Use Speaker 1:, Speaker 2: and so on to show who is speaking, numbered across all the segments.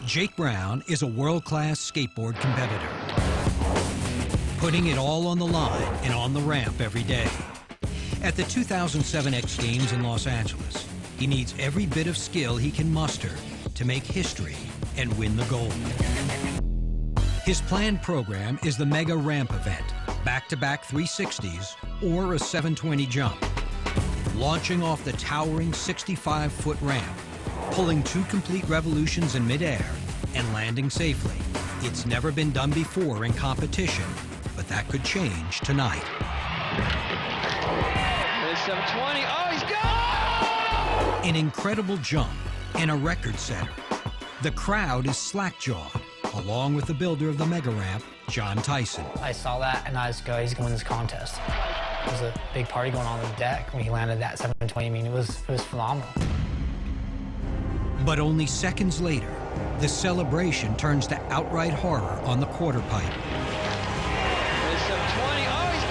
Speaker 1: Jake Brown is a world-class skateboard competitor, putting it all on the line and on the ramp every day. At the 2007 X Games in Los Angeles, he needs every bit of skill he can muster to make history and win the gold. His planned program is the Mega Ramp event, back-to-back 360s or a 720 jump. Launching off the towering 65-foot ramp, pulling 2 complete revolutions in midair, and landing safely. It's never been done before in competition, but that could change tonight.
Speaker 2: There's 720, oh, he's gone!
Speaker 1: An incredible jump and a record setter. The crowd is slack-jawed, along with the builder of the Mega Ramp, John Tyson.
Speaker 3: I saw that and I was going, he's going to this contest. There was a big party going on the deck when he landed that 720. I mean, it was phenomenal.
Speaker 1: But only seconds later, the celebration turns to outright horror on the quarter pipe.
Speaker 2: There's 720, oh, he's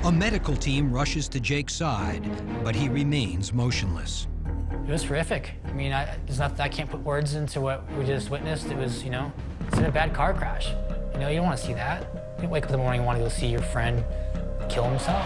Speaker 2: gone!
Speaker 1: A medical team rushes to Jake's side, but he remains motionless.
Speaker 3: It was horrific. I mean, there's nothing, I can't put words into what we just witnessed. It was, you know, it's in a bad car crash. You know, you don't want to see that. You wake up in the morning and want to go see your friend kill himself.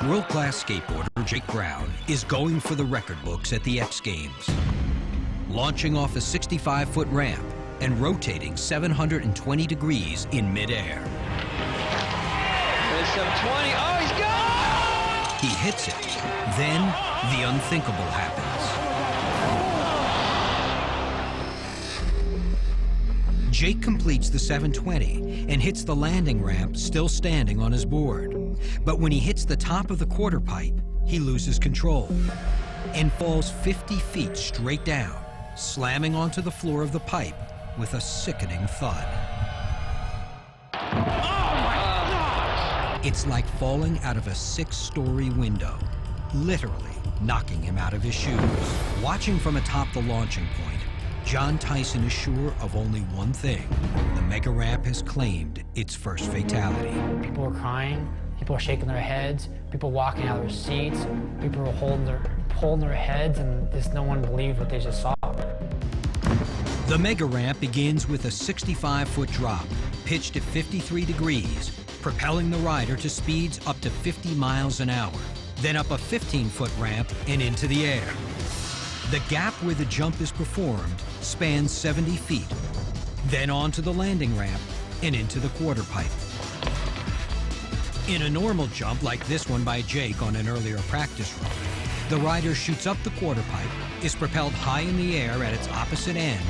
Speaker 1: World-class skateboarder Jake Brown is going for the record books at the X Games. Launching off a 65-foot ramp and rotating 720 degrees in midair.
Speaker 2: There's 720, oh, he's gone!
Speaker 1: He hits it. Then the unthinkable happens. Jake completes the 720 and hits the landing ramp still standing on his board. But when he hits the top of the quarter pipe, he loses control and falls 50 feet straight down, slamming onto the floor of the pipe with a sickening thud.
Speaker 2: Oh my God!
Speaker 1: It's like falling out of a 6-story window, literally knocking him out of his shoes. Watching from atop the launching point, John Tyson is sure of only one thing. The Mega Ramp has claimed its first fatality.
Speaker 3: People were crying, people were shaking their heads, people walking out of their seats, people were holding their heads, and just no one believed what they just saw.
Speaker 1: The Mega Ramp begins with a 65-foot drop, pitched at 53 degrees, propelling the rider to speeds up to 50 miles an hour. Then up a 15-foot ramp and into the air. The gap where the jump is performed spans 70 feet, then onto the landing ramp and into the quarter pipe. In a normal jump like this one by Jake on an earlier practice run, the rider shoots up the quarter pipe, is propelled high in the air at its opposite end,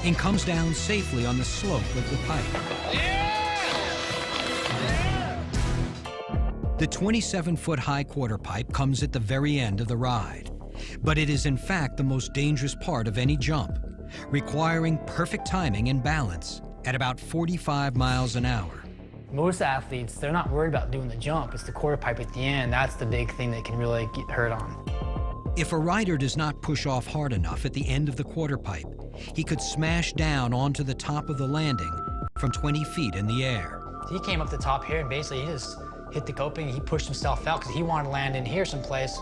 Speaker 1: and comes down safely on the slope of the pipe. The 27-foot high quarter pipe comes at the very end of the ride. But it is in fact the most dangerous part of any jump, requiring perfect timing and balance at about 45 miles an hour.
Speaker 3: Most athletes, they're not worried about doing the jump. It's the quarter pipe at the end. That's the big thing that can really get hurt on.
Speaker 1: If a rider does not push off hard enough at the end of the quarter pipe, he could smash down onto the top of the landing from 20 feet in the air.
Speaker 3: He came up the top here and basically he just hit the coping and he pushed himself out because he wanted to land in here someplace,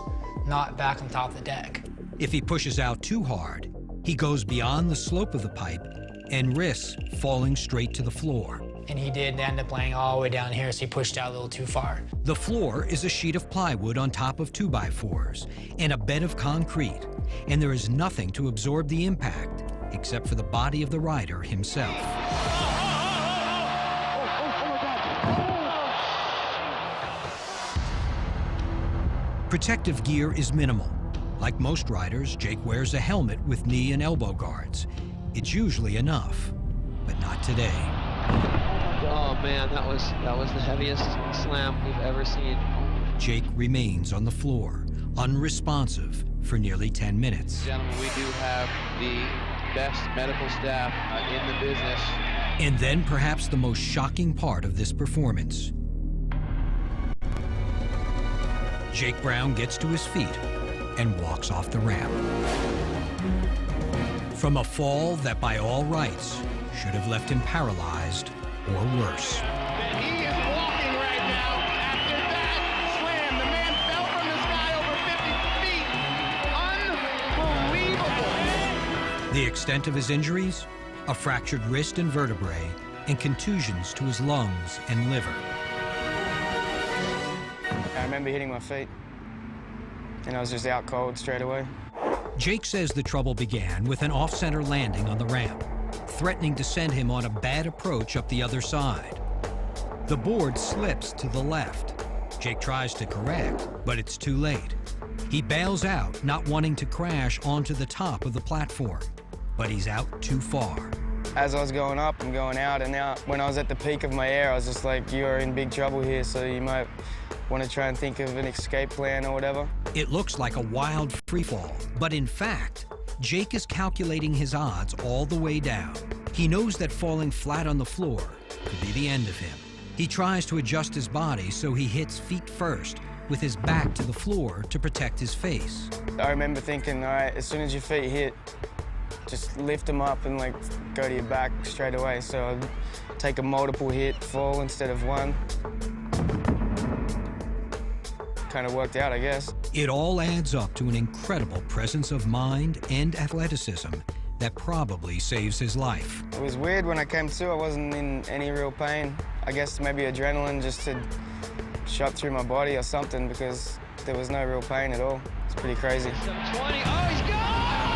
Speaker 3: not back on top of the deck.
Speaker 1: If he pushes out too hard, he goes beyond the slope of the pipe and risks falling straight to the floor.
Speaker 3: And he did end up laying all the way down here, so he pushed out a little too far.
Speaker 1: The floor is a sheet of plywood on top of 2x4s and a bed of concrete, and there is nothing to absorb the impact except for the body of the rider himself. Protective gear is minimal. Like most riders, Jake wears a helmet with knee and elbow guards. It's usually enough, but not today.
Speaker 2: Oh man, that was the heaviest slam we've ever seen.
Speaker 1: Jake remains on the floor, unresponsive, for nearly 10 minutes.
Speaker 2: Gentlemen, we do have the best medical staff in the business.
Speaker 1: And then perhaps the most shocking part of this performance. Jake Brown gets to his feet and walks off the ramp. From a fall that by all rights should have left him paralyzed or worse.
Speaker 4: He is walking right now after that slam. The man fell from the sky over 50 feet. Unbelievable.
Speaker 1: The extent of his injuries? A fractured wrist and vertebrae and contusions to his lungs and liver.
Speaker 5: I remember hitting my feet, and I was just out cold straight away.
Speaker 1: Jake says the trouble began with an off-center landing on the ramp, threatening to send him on a bad approach up the other side. The board slips to the left. Jake tries to correct, but it's too late. He bails out, not wanting to crash onto the top of the platform, but he's out too far.
Speaker 5: As I was going up and going out and out, when I was at the peak of my air, I was just like, you're in big trouble here, so you might want to try and think of an escape plan or whatever.
Speaker 1: It looks like a wild freefall, but in fact, Jake is calculating his odds all the way down. He knows that falling flat on the floor could be the end of him. He tries to adjust his body so he hits feet first, with his back to the floor to protect his face.
Speaker 5: I remember thinking, all right, as soon as your feet hit, just lift them up and like go to your back straight away. So I'd take a multiple hit fall instead of one. Kind of worked out, I guess.
Speaker 1: It all adds up to an incredible presence of mind and athleticism that probably saves his life.
Speaker 5: It was weird when I came to. I wasn't in any real pain. I guess maybe adrenaline just had shot through my body or something because there was no real pain at all. It's pretty crazy.
Speaker 2: 20. Oh, he's gone!